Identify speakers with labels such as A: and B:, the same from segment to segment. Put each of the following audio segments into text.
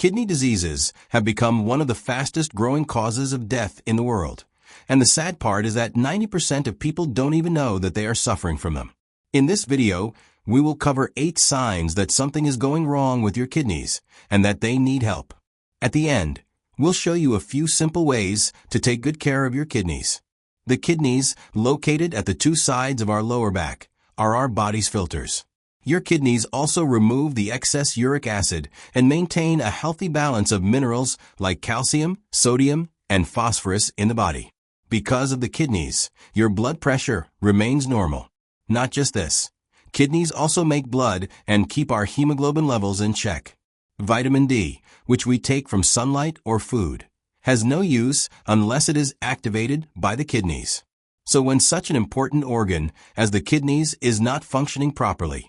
A: Kidney diseases have become one of the fastest growing causes of death in the world. And the sad part is that 90% of people don't even know that they are suffering from them. In this video, we will cover 8 signs that something is going wrong with your kidneys and that they need help. At the end, we'll show you a few simple ways to take good care of your kidneys. The kidneys, located at the 2 sides of our lower back, are our body's filters. Your kidneys also remove the excess uric acid and maintain a healthy balance of minerals like calcium, sodium, and phosphorus in the body. Because of the kidneys, your blood pressure remains normal. Not just this, kidneys also make blood and keep our hemoglobin levels in check. Vitamin D, which we take from sunlight or food, has no use unless it is activated by the kidneys. So when such an important organ as the kidneys is not functioning properly,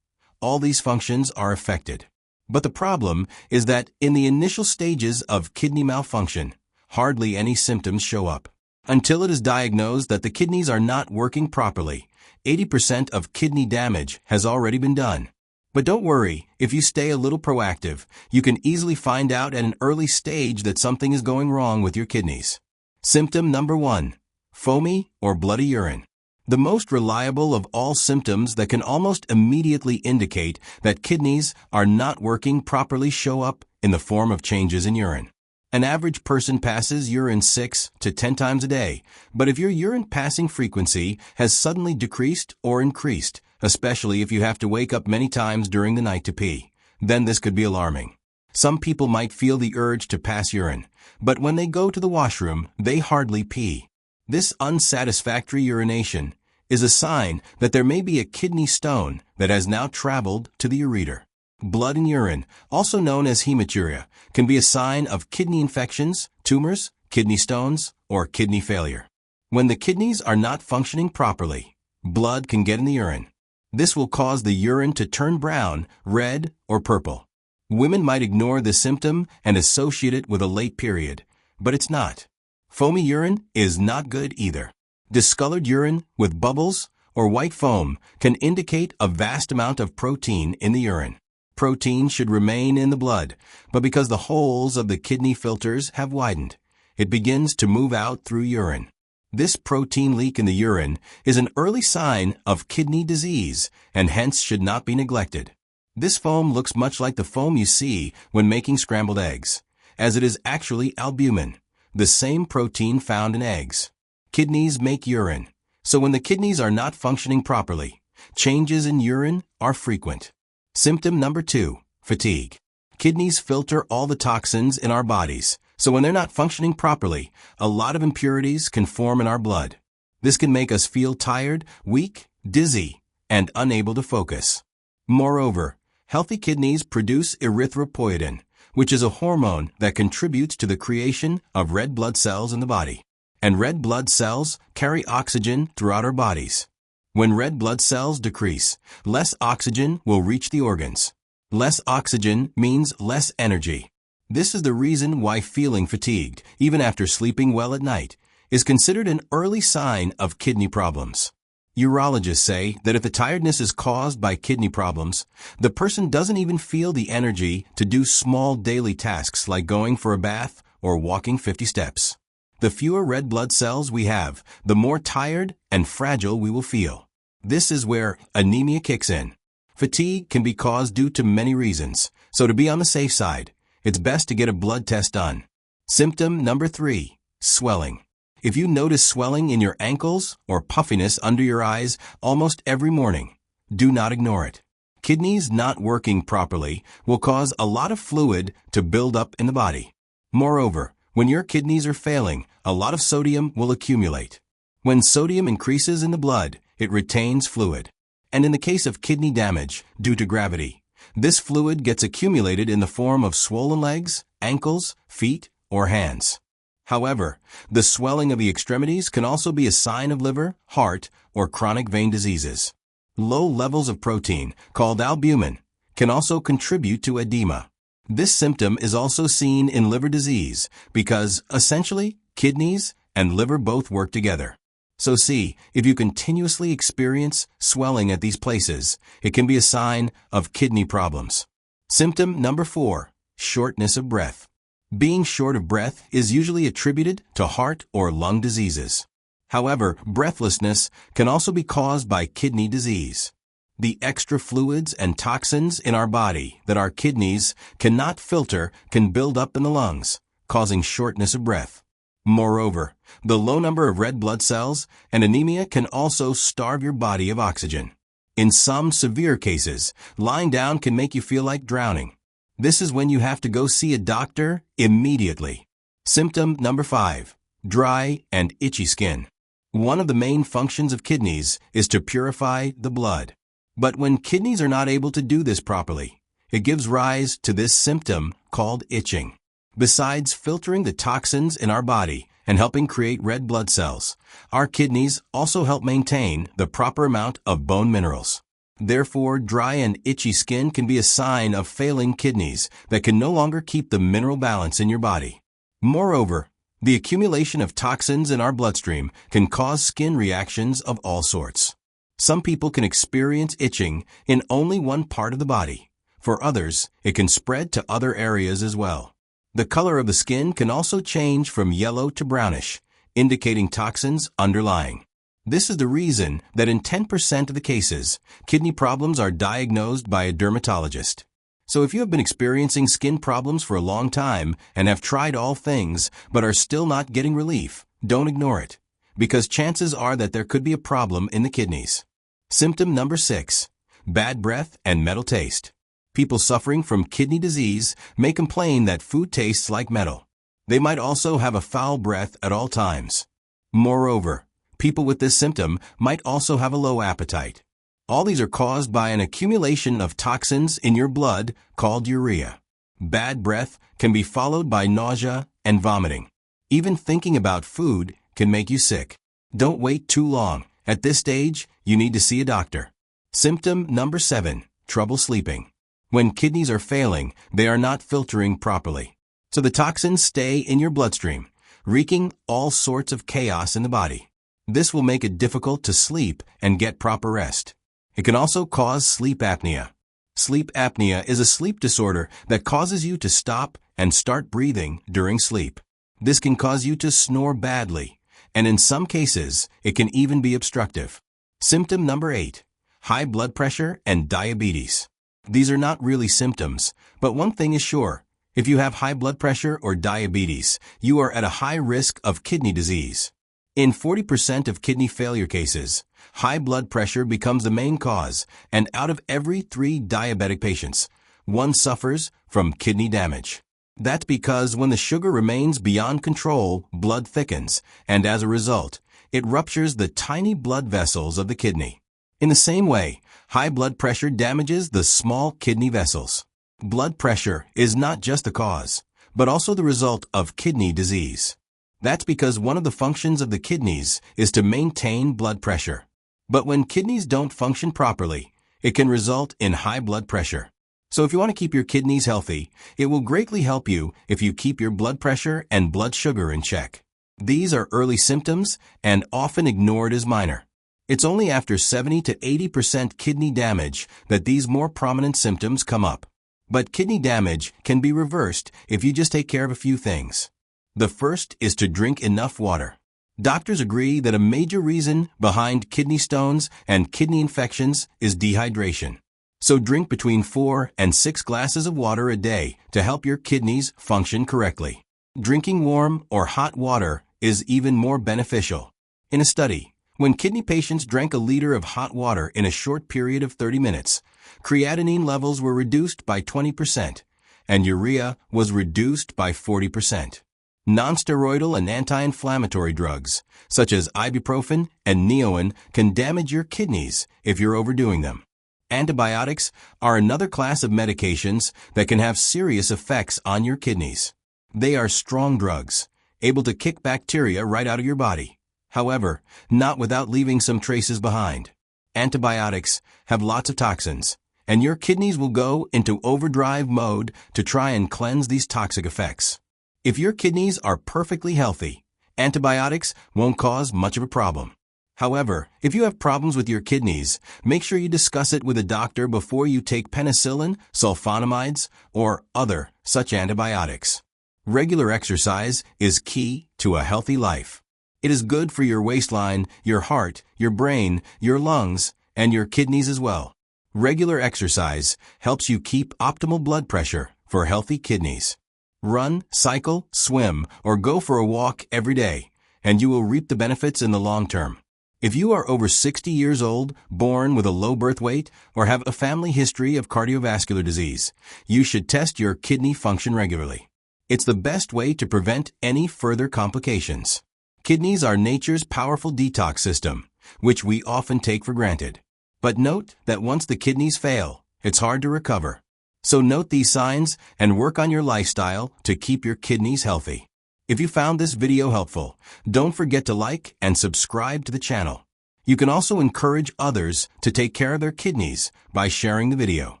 A: all these functions are affected. But the problem is that in the initial stages of kidney malfunction, hardly any symptoms show up. Until it is diagnosed that the kidneys are not working properly, 80% of kidney damage has already been done. But don't worry, if you stay a little proactive, you can easily find out at an early stage that something is going wrong with your kidneys. Symptom number 1. Foamy or bloody urine. The most reliable of all symptoms that can almost immediately indicate that kidneys are not working properly show up in the form of changes in urine. An average person passes urine 6 to 10 times a day, but if your urine passing frequency has suddenly decreased or increased, especially if you have to wake up many times during the night to pee, then this could be alarming. Some people might feel the urge to pass urine, but when they go to the washroom, they hardly pee. This unsatisfactory urination is a sign that there may be a kidney stone that has now traveled to the ureter. Blood in urine, also known as hematuria, can be a sign of kidney infections, tumors, kidney stones, or kidney failure. When the kidneys are not functioning properly, blood can get in the urine. This will cause the urine to turn brown, red, or purple. Women might ignore this symptom and associate it with a late period, but it's not. Foamy urine is not good either. Discolored urine with bubbles or white foam can indicate a vast amount of protein in the urine. Protein should remain in the blood, but because the holes of the kidney filters have widened, it begins to move out through urine. This protein leak in the urine is an early sign of kidney disease and hence should not be neglected. This foam looks much like the foam you see when making scrambled eggs, as it is actually albumin, the same protein found in eggs. Kidneys make urine, so when the kidneys are not functioning properly, changes in urine are frequent. Symptom number 2, fatigue. Kidneys filter all the toxins in our bodies, so when they're not functioning properly, a lot of impurities can form in our blood. This can make us feel tired, weak, dizzy, and unable to focus. Moreover, healthy kidneys produce erythropoietin, which is a hormone that contributes to the creation of red blood cells in the body. And red blood cells carry oxygen throughout our bodies. When red blood cells decrease, less oxygen will reach the organs. Less oxygen means less energy. This is the reason why feeling fatigued, even after sleeping well at night, is considered an early sign of kidney problems. Urologists say that if the tiredness is caused by kidney problems, the person doesn't even feel the energy to do small daily tasks like going for a bath or walking 50 steps. The fewer red blood cells we have, the more tired and fragile we will feel. This is where anemia kicks in. Fatigue can be caused due to many reasons, so to be on the safe side, it's best to get a blood test done. Symptom number 3, swelling. If you notice swelling in your ankles or puffiness under your eyes almost every morning, do not ignore it. Kidneys not working properly will cause a lot of fluid to build up in the body. Moreover, when your kidneys are failing, a lot of sodium will accumulate. When sodium increases in the blood, it retains fluid. And in the case of kidney damage due to gravity, this fluid gets accumulated in the form of swollen legs, ankles, feet, or hands. However, the swelling of the extremities can also be a sign of liver, heart, or chronic vein diseases. Low levels of protein, called albumin, can also contribute to edema. This symptom is also seen in liver disease because, essentially, kidneys and liver both work together. So see, if you continuously experience swelling at these places, it can be a sign of kidney problems. Symptom number 4, Shortness of breath. Being short of breath is usually attributed to heart or lung diseases. However, breathlessness can also be caused by kidney disease. The extra fluids and toxins in our body that our kidneys cannot filter can build up in the lungs, causing shortness of breath. Moreover, the low number of red blood cells and anemia can also starve your body of oxygen. In some severe cases, lying down can make you feel like drowning. This is when you have to go see a doctor immediately. Symptom number 5. Dry and itchy skin. One of the main functions of kidneys is to purify the blood. But when kidneys are not able to do this properly, it gives rise to this symptom called itching. Besides filtering the toxins in our body and helping create red blood cells, our kidneys also help maintain the proper amount of bone minerals. Therefore, dry and itchy skin can be a sign of failing kidneys that can no longer keep the mineral balance in your body. Moreover, the accumulation of toxins in our bloodstream can cause skin reactions of all sorts. Some people can experience itching in only one part of the body. For others, it can spread to other areas as well. The color of the skin can also change from yellow to brownish, indicating toxins underlying. This is the reason that in 10% of the cases, kidney problems are diagnosed by a dermatologist. So if you have been experiencing skin problems for a long time and have tried all things but are still not getting relief, don't ignore it, because chances are that there could be a problem in the kidneys. Symptom number 6. Bad breath and metal taste. People suffering from kidney disease may complain that food tastes like metal. They might also have a foul breath at all times. Moreover, people with this symptom might also have a low appetite. All these are caused by an accumulation of toxins in your blood called urea. Bad breath can be followed by nausea and vomiting. Even thinking about food can make you sick. Don't wait too long. At this stage, you need to see a doctor. Symptom number 7. Trouble sleeping. When kidneys are failing, they are not filtering properly. So the toxins stay in your bloodstream, wreaking all sorts of chaos in the body. This will make it difficult to sleep and get proper rest. It can also cause sleep apnea. Sleep apnea is a sleep disorder that causes you to stop and start breathing during sleep. This can cause you to snore badly, and in some cases, it can even be obstructive. Symptom number 8. High blood pressure and diabetes. These are not really symptoms, but one thing is sure. If you have high blood pressure or diabetes, you are at a high risk of kidney disease. In 40% of kidney failure cases, high blood pressure becomes the main cause, and out of every 3 diabetic patients, 1 suffers from kidney damage. That's because when the sugar remains beyond control, blood thickens, and as a result, it ruptures the tiny blood vessels of the kidney. In the same way, high blood pressure damages the small kidney vessels. Blood pressure is not just the cause, but also the result of kidney disease. That's because one of the functions of the kidneys is to maintain blood pressure. But when kidneys don't function properly, it can result in high blood pressure. So if you want to keep your kidneys healthy, it will greatly help you if you keep your blood pressure and blood sugar in check. These are early symptoms and often ignored as minor. It's only after 70 to 80% kidney damage that these more prominent symptoms come up. But kidney damage can be reversed if you just take care of a few things. The first is to drink enough water. Doctors agree that a major reason behind kidney stones and kidney infections is dehydration. So drink between 4 and 6 glasses of water a day to help your kidneys function correctly. Drinking warm or hot water is even more beneficial. In a study, when kidney patients drank a liter of hot water in a short period of 30 minutes, creatinine levels were reduced by 20%, and urea was reduced by 40%. Non-steroidal and anti-inflammatory drugs, such as ibuprofen and Neoin, can damage your kidneys if you're overdoing them. Antibiotics are another class of medications that can have serious effects on your kidneys. They are strong drugs, able to kick bacteria right out of your body. However, not without leaving some traces behind. Antibiotics have lots of toxins, and your kidneys will go into overdrive mode to try and cleanse these toxic effects. If your kidneys are perfectly healthy, antibiotics won't cause much of a problem. However, if you have problems with your kidneys, make sure you discuss it with a doctor before you take penicillin, sulfonamides, or other such antibiotics. Regular exercise is key to a healthy life. It is good for your waistline, your heart, your brain, your lungs, and your kidneys as well. Regular exercise helps you keep optimal blood pressure for healthy kidneys. Run, cycle, swim, or go for a walk every day, and you will reap the benefits in the long term. If you are over 60 years old, born with a low birth weight, or have a family history of cardiovascular disease, you should test your kidney function regularly. It's the best way to prevent any further complications. Kidneys are nature's powerful detox system, which we often take for granted. But note that once the kidneys fail, it's hard to recover. So note these signs and work on your lifestyle to keep your kidneys healthy. If you found this video helpful, don't forget to like and subscribe to the channel. You can also encourage others to take care of their kidneys by sharing the video.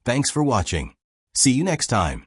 A: Thanks for watching. See you next time.